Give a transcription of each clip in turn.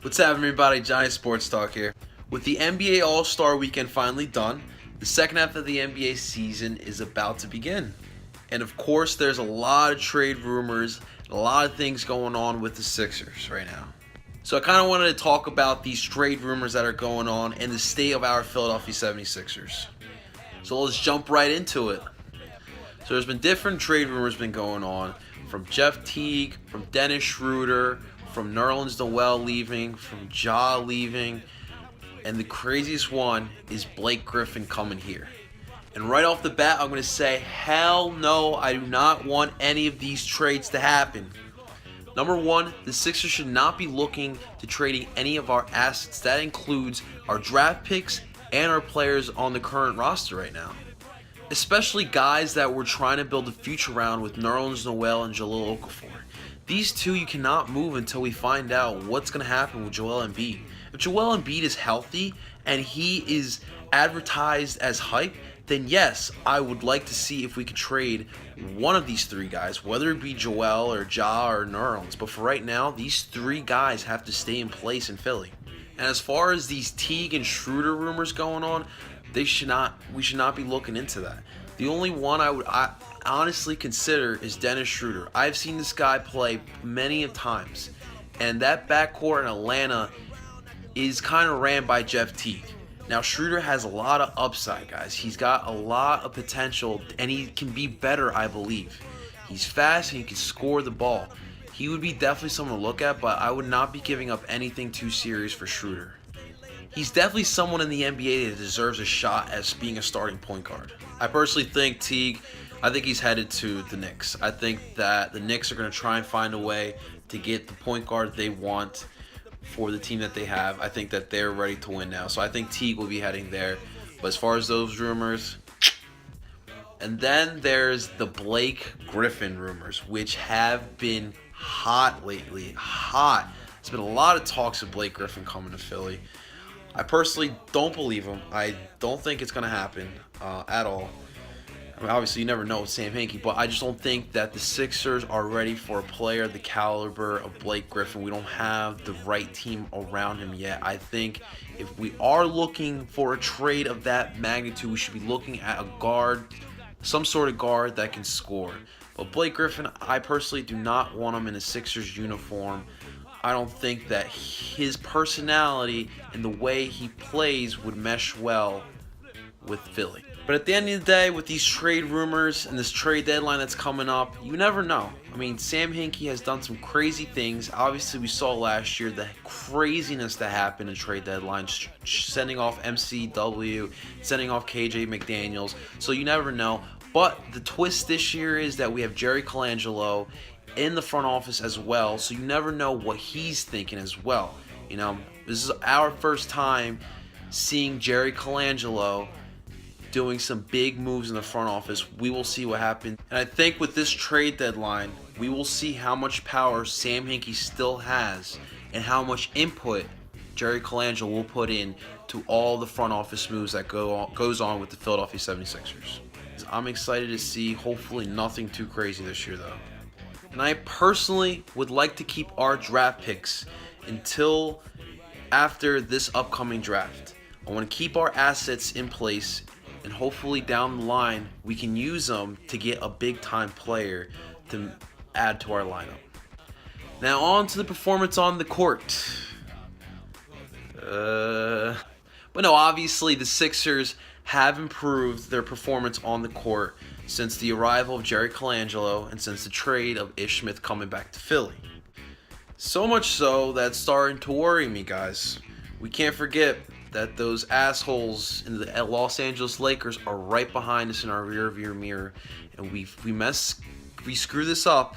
What's happening, everybody? Johnny Sports Talk here. With the NBA All-Star Weekend finally done, the second half of the NBA season is about to begin. And of course, there's a lot of trade rumors, a lot of things going on with the Sixers right now. So I kind of wanted to talk about these trade rumors that are going on and the state of our Philadelphia 76ers. So let's jump right into it. So there's been different trade rumors been going on, from Jeff Teague, from Dennis Schroeder, from Nerlens Noel leaving, from Ja leaving, and the craziest one is Blake Griffin coming here. And right off the bat, I'm going to say, hell no, I do not want any of these trades to happen. Number one, the Sixers should not be looking to trading any of our assets. That includes our draft picks and our players on the current roster right now. Especially guys that we're trying to build a future around with Nerlens Noel and Jahlil Okafor. These two you cannot move until we find out what's going to happen with Joel Embiid. If Joel Embiid is healthy and he is advertised as hype, then yes, I would like to see if we could trade one of these three guys, whether it be Joel or Ja or Nerlens. But for right now, these three guys have to stay in place in Philly. And as far as these Teague and Schroeder rumors going on, we should not be looking into that. The only one I honestly consider is Dennis Schroeder. I've seen this guy play many of times, and that backcourt in Atlanta is kind of ran by Jeff Teague. Now Schroeder has a lot of upside, guys. He's got a lot of potential, and he can be better, I believe. He's fast and he can score the ball. He would be definitely someone to look at, but I would not be giving up anything too serious for Schroeder. He's definitely someone in the NBA that deserves a shot as being a starting point guard. I personally think Teague, I think he's headed to the Knicks. I think that the Knicks are going to try and find a way to get the point guard they want for the team that they have. I think that they're ready to win now. So I think Teague will be heading there. But as far as those rumors, and then there's the Blake Griffin rumors, which have been hot lately. Hot. There's been a lot of talks of Blake Griffin coming to Philly. I personally don't believe him. I don't think it's going to happen at all. I mean, obviously, you never know with Sam Hinkie, but I just don't think that the Sixers are ready for a player the caliber of Blake Griffin. We don't have the right team around him yet. I think if we are looking for a trade of that magnitude, we should be looking at a guard, some sort of guard that can score. But Blake Griffin, I personally do not want him in a Sixers uniform. I don't think that his personality and the way he plays would mesh well with Philly. But at the end of the day, with these trade rumors and this trade deadline that's coming up, you never know. I mean, Sam Hinkie has done some crazy things. Obviously, we saw last year the craziness that happened in trade deadlines, sending off MCW, sending off KJ McDaniels. So you never know. But the twist this year is that we have Jerry Colangelo in the front office as well, so you never know what he's thinking as well. You know, this is our first time seeing Jerry Colangelo doing some big moves in the front office. We will see what happens. And I think with this trade deadline, we will see how much power Sam Hinkie still has and how much input Jerry Colangelo will put in to all the front office moves that goes on with the Philadelphia 76ers. I'm excited to see, hopefully nothing too crazy this year though. And I personally would like to keep our draft picks until after this upcoming draft. I want to keep our assets in place, and hopefully down the line we can use them to get a big time player to add to our lineup. Now on to the performance on the court. But no, obviously the Sixers have improved their performance on the court since the arrival of Jerry Colangelo and since the trade of Ish Smith coming back to Philly. So much so that it's starting to worry me, guys. We can't forget that those assholes in the Los Angeles Lakers are right behind us in our rearview mirror, and we screw this up,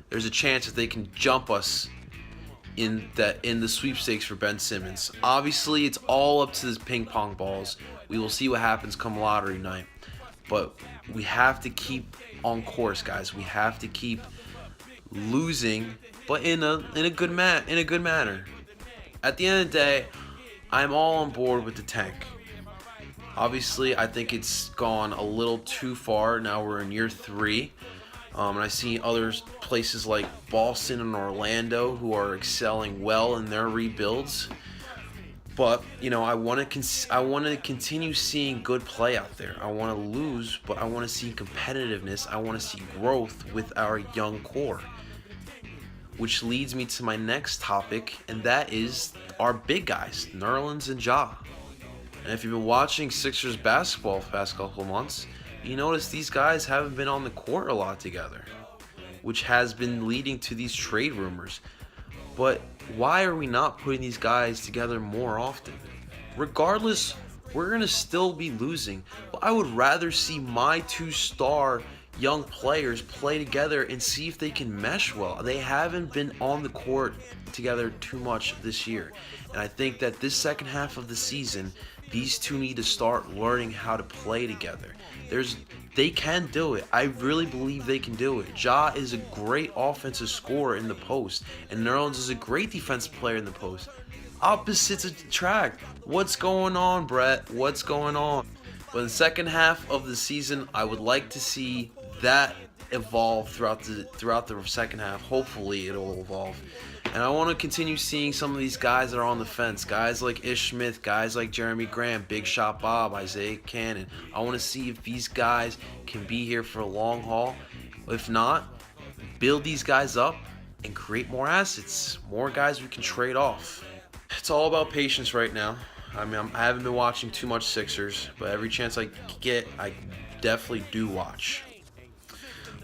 there's a chance that they can jump us in the sweepstakes for Ben Simmons. Obviously, it's all up to the ping pong balls. We will see what happens come lottery night. But we have to keep on course, guys. We have to keep losing, but in a good manner. At the end of the day, I'm all on board with the tank. Obviously, I think it's gone a little too far. Now we're in year 3. And I see other places like Boston and Orlando, who are excelling well in their rebuilds. But I want to continue seeing good play out there. I want to lose, but I want to see competitiveness. I want to see growth with our young core. Which leads me to my next topic, and that is our big guys, Nerlens and Ja. And if you've been watching Sixers basketball the past couple of months, you notice these guys haven't been on the court a lot together, which has been leading to these trade rumors. But why are we not putting these guys together more often? Regardless, we're going to still be losing. But I would rather see my two-star young players play together and see if they can mesh well. They haven't been on the court together too much this year. And I think that this second half of the season, these two need to start learning how to play together. They can do it. I really believe they can do it. Ja is a great offensive scorer in the post, and Nerlens is a great defensive player in the post. Opposites attract. What's going on, Brett? What's going on? But in the second half of the season, I would like to see that evolve throughout the second half. Hopefully, it'll evolve. And I want to continue seeing some of these guys that are on the fence. Guys like Ish Smith, guys like Jeremy Grant, Big Shot Bob, Isaiah Cannon. I want to see if these guys can be here for a long haul. If not, build these guys up and create more assets. More guys we can trade off. It's all about patience right now. I haven't been watching too much Sixers, but every chance I get, I definitely do watch.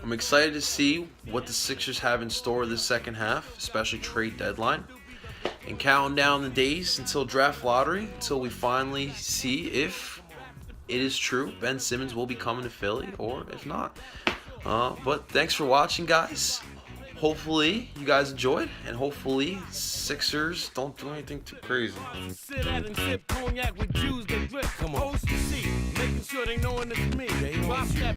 I'm excited to see what the Sixers have in store this second half, especially trade deadline, and counting down the days until draft lottery, until we finally see if it is true Ben Simmons will be coming to Philly or if not. But thanks for watching, guys. Hopefully you guys enjoyed, and hopefully Sixers don't do anything too crazy. Sit at and sip cognac with Jews that drip. Come on. Making sure they knowing it's me. Drop that